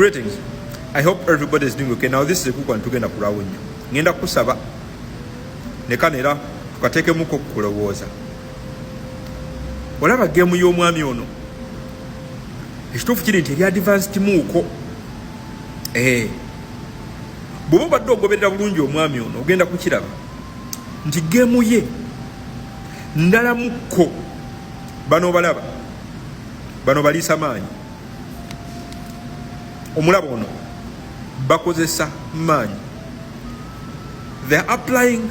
Greetings. I hope everybody is doing okay. Now this is a kuku antugenda kulawo nnyo. Ngenda kusaba ne kanera tukateekemuko kulowooza. Olaba gemu y'omwami ono. Ekituufu kiri nti eri advanced muuko. Bw'oba obadde ogoberera bulungi omwami ono ogenda kukiraba nti gemu ye ndala mukko bano balaba bano baliisa maanyi omulaba ono bakozesa maanyi. They are applying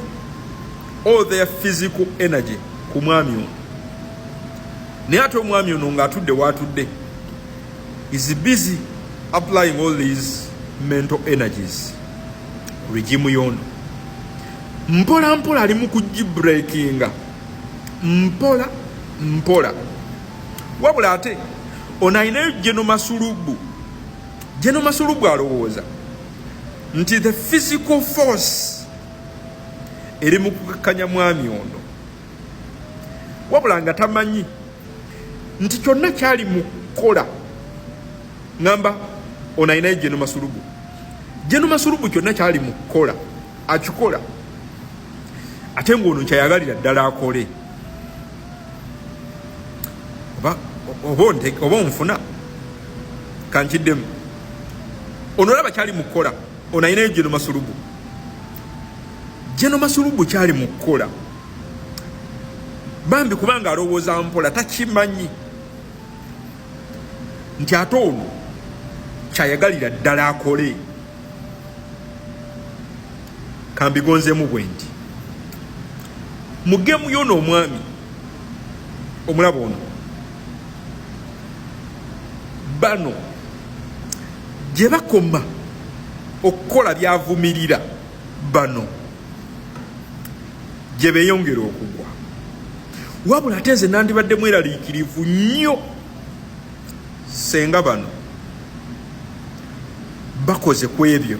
all their physical energy ku mwami ono. Naye ate omwami ono ng'atudde w'atudde is busy applying all these mental energies. Regime yono mpola mpola ali mu kugibreakinga mpola mpola wabula ate onainayo Geno Masulubu alowooza nti the physical force eri mu kukakanya mwami ono wabula nga tamanyi nti kyonna kyali mu kukola ngamba onainayo Geno Masulubu kyonna kyali mu kukola akikola ate ng'ono kyayagalira ddala akole oba onfuna kankiddemu ono olaba kyali mu kukola ono ayinayo Geno Masulubu kyali mu kukola bambi kubanga alowooza mpola takimanyi nti ate ono kyayagalira ddala akole. Kambigonzemu bwe nti mu gemu y'ono omwami omulaba ono bano gye bakoma okukola byavumirira bano gye beeyongera okugwa wabula ate nze nandibadde mweraliikirivu nnyo senga bano bakoze ku ebyo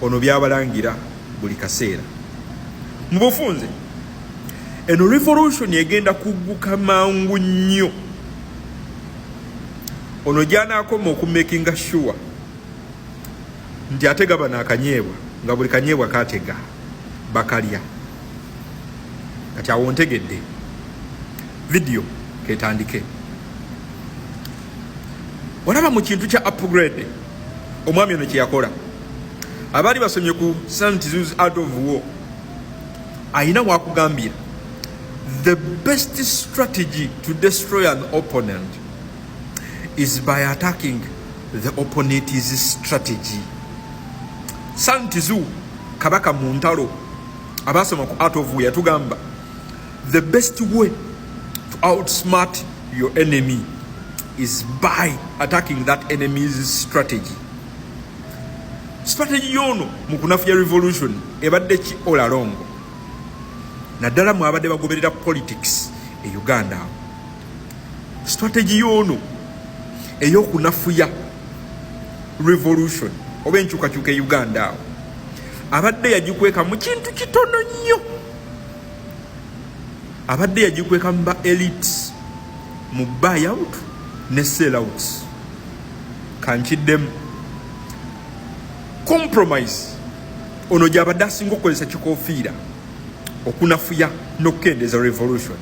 ono byabalangira buli kaseera mu bufunze. Eno revolution egenda kugguka mangu nnyo ono gy'anaakoma okumakinga sure nti atega bano akanyeebwa nga buli kanyeebwa kaatega bakalya. Kati awo ntegedde video ketandike. Olaba mu kintu kya upgrade omwami ono kye yakola abali basomye ku Santizu's Art of War ayina wakugambira the best strategy to destroy an opponent is by attacking the opponent's strategy. Santizu kabaka mu ntalo abasoma ku Art of War yatugamba the best way to outsmart your enemy is by attacking that enemy's strategy. Strategy yono mu kunafuya revolution ebadde ki all along naddala mu abadde bagoberera politics e Uganda. Strategy yono ey'okunafuya revolution oba enkyukakyuka e Uganda abadde yagikweka mu kintu kitono nnyo. Abadde yagikweka mu ba elites mu buyout ne sellouts. Kankiddemu compromise ono gy'abadde asinga okukozesa kikoofiira okunafuya n'okukendeeza revolution.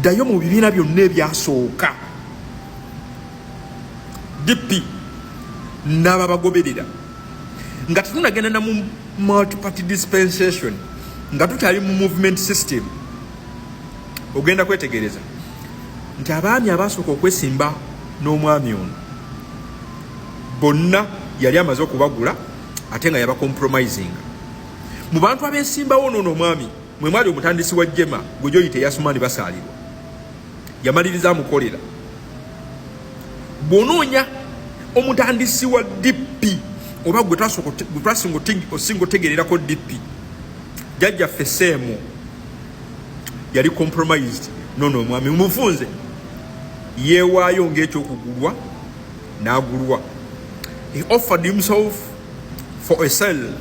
Ddayo mu bibiina byonna ebyasooka DP n'aba bagoberera nga tetunagenda na mu multi-party dispensation nga tukyali mu movement system. Ogenda kwetegereza nti abaami abasooka okwesimba n'omwami ono bonna yali amaze okubagula ate nga yaba compromising. Mu bantu abeesimbawo ono omwami mwe mwali omutandisi wa Jema gwe gyoyite Yasumani basaalirwa yamaliriza amukolera. Bw'onoonya omutandisi wa DP oba gwe twasinga otegererako DP jjajjaffe Seemu yali compromised nono omwami mumufunze yeewaayo ng'ekyokugulwa n'agulwa. He offered himself for a sale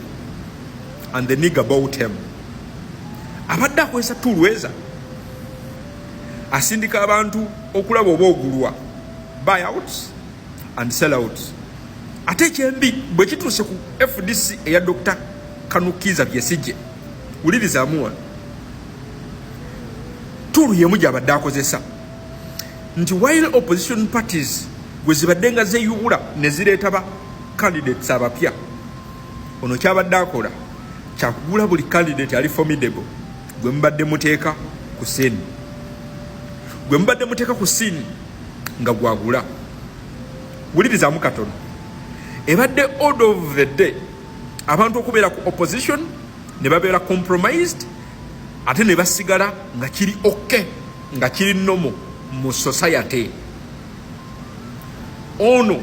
and the nigger bought him. Abadde akozesa tulweza asindika abantu okulaba oba ogulwa buyouts and sell out. Ate kyembi bwe kituuse ku FDC eya Dr. Kanukiza Byesije wuliriza amuwa tulu yemu gy'abadde akozesa nti while opposition parties gwe zibadde nga zeeyubula ne zireeta ba candidates abapya, ono kyabadde akola kyakugula buli candidate ali formidable gwe mubadde muteeka ku scene, gwe mubadde muteeka ku scene nga gwagula. Wulirizaamu katono, ebadde order of the day abantu okubeera ku opposition ne babeera compromised ate ne basigala nga kiri okay, nga kiri nomo mu society. Ono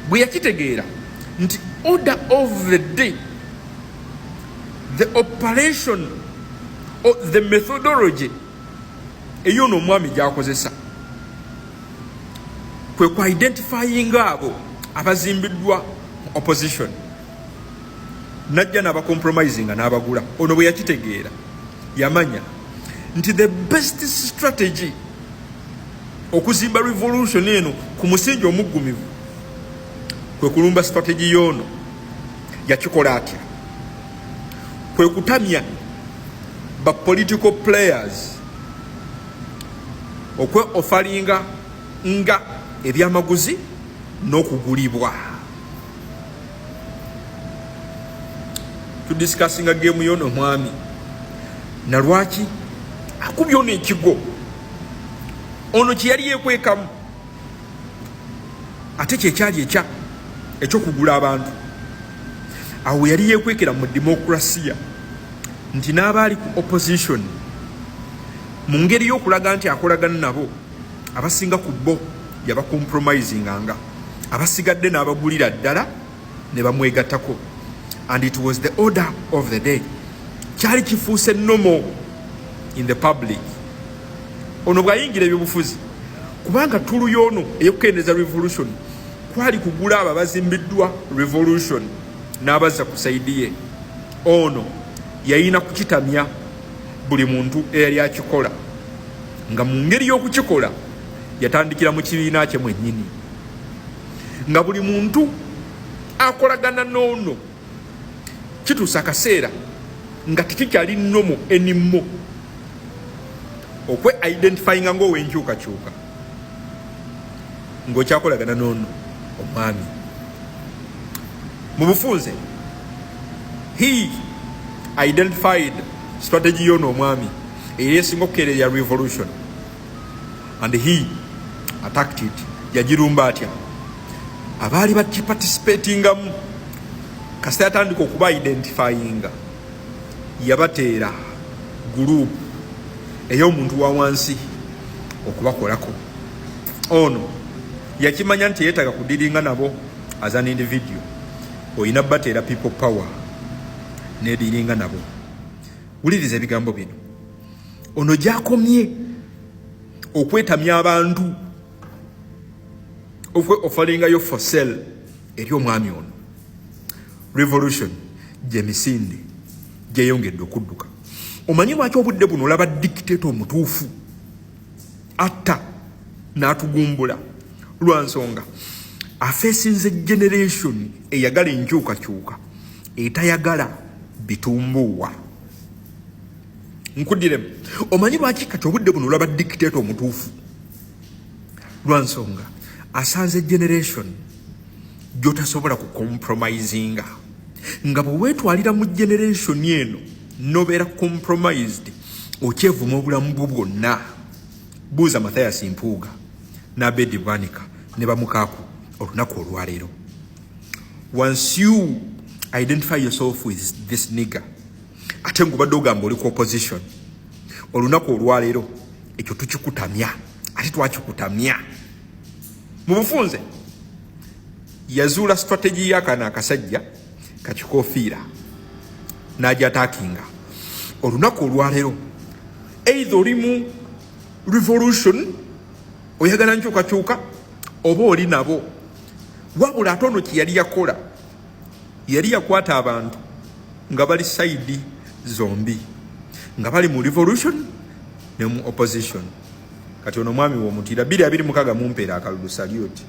bwe yakitegeera nti order of the day, the operation or the methodology eyono omwami gyakozesa kwe ku identifying abo abazimbiddwa opposition najja n'abacompromising n'abagula. Ono bwe yakitegeera yamanya nti the best strategy okuzimba revolution eno ku musingi omuggumivu kwe kulumba strategy yono. Yakikola atya? Kwe kutamya ba political players okwe ofalinga nga ebyamaguzi n'okugulibwa. Tudiscussinga game yono mwami na lwaki akubye ono ekigo. Ono kyeyali yekwekamu ate kyekyali ekyokugula abantu. Awo yali yekwekera mu demokrasiya nti n'abaali ku opposition mu ngeri y'okulaga nti akolagana nabo abasinga ku bo yabacompromisinganga, abasigadde n'abagulira ddala ne bamwegattako. And it was the order of the day. Kyali kifuuse normal in the public. Ono bw'ayingira ebyobufuzi kubanga tulu yono ey'okukendeeza revolution kwali kugula abo abazimbiddwa revolution n'abazza ku saidi ye. Ono yayina kukitamya buli muntu eyali akikola, nga mu ngeri y'okukikola yatandikira mu kibiina kye mwennyini, nga buli muntu akolagana n'ono kituusa akaseera nga tekikyali nomo enimo okwe identifyinga ng'ow'enkyukakyuka ng'okyakolagana n'ono omwami. Mu bufunze he identified strategy yono omwami eyesinga okukeerera revolution and he attacked it. Yagirumba atya? Abaali bakiparticipatingamu kasita yatandika okuba identifyinga yabateera group ey'omuntu wa wansi okubakolako. Ono yakimanya nti yeetaga kudiringa nabo as an individual, oyina bateera people power nediringa nabo. Wuliriza ebigambo bino. Ono gyakomye okwetamya abantu okwe ofalingayo for sale eri omwami ono. Revolution gyemisinde gyeyongedde okudduka. Omanyi lwaki obudde buno olaba dictator omutuufu atta n'atugumbula? Lwa nsonga afeesinze generation eyagala enkyukakyuka, etayagala bitumbuwa. Nkudiremu, omanyi lwaki kati obudde buno olaba dictator omutuufu? Lwa nsonga asanze generation gyotasobola kucompromisinga, nga bwe weetwalira mu generation eno nobeera compromised okyevuma obulamu bwo bwonna. Buuza Matthias Mpuuga n'Abedi Bwanika ne Bamukaaku olunaku olwaleero. Once you identify yourself with this nigger, ate ngubadde ogamba oli ku opposition, olunaku olwaleero ekyo tukikutamya, ate twakikutamya. Mu bufunze yazuula strategy y'akaana akasajja kakikofiira n'ajja attackinga. Olunaku olwaleero either oli mu revolution oyagala nkyukakyuka oba oli nabo, wabula ate ono kye yali yakola yali yakwata abantu nga bali side zombi, nga bali mu revolution ne mu opposition. Kati ono mwami w'omutira 226 mumpeera akalulu salyoti.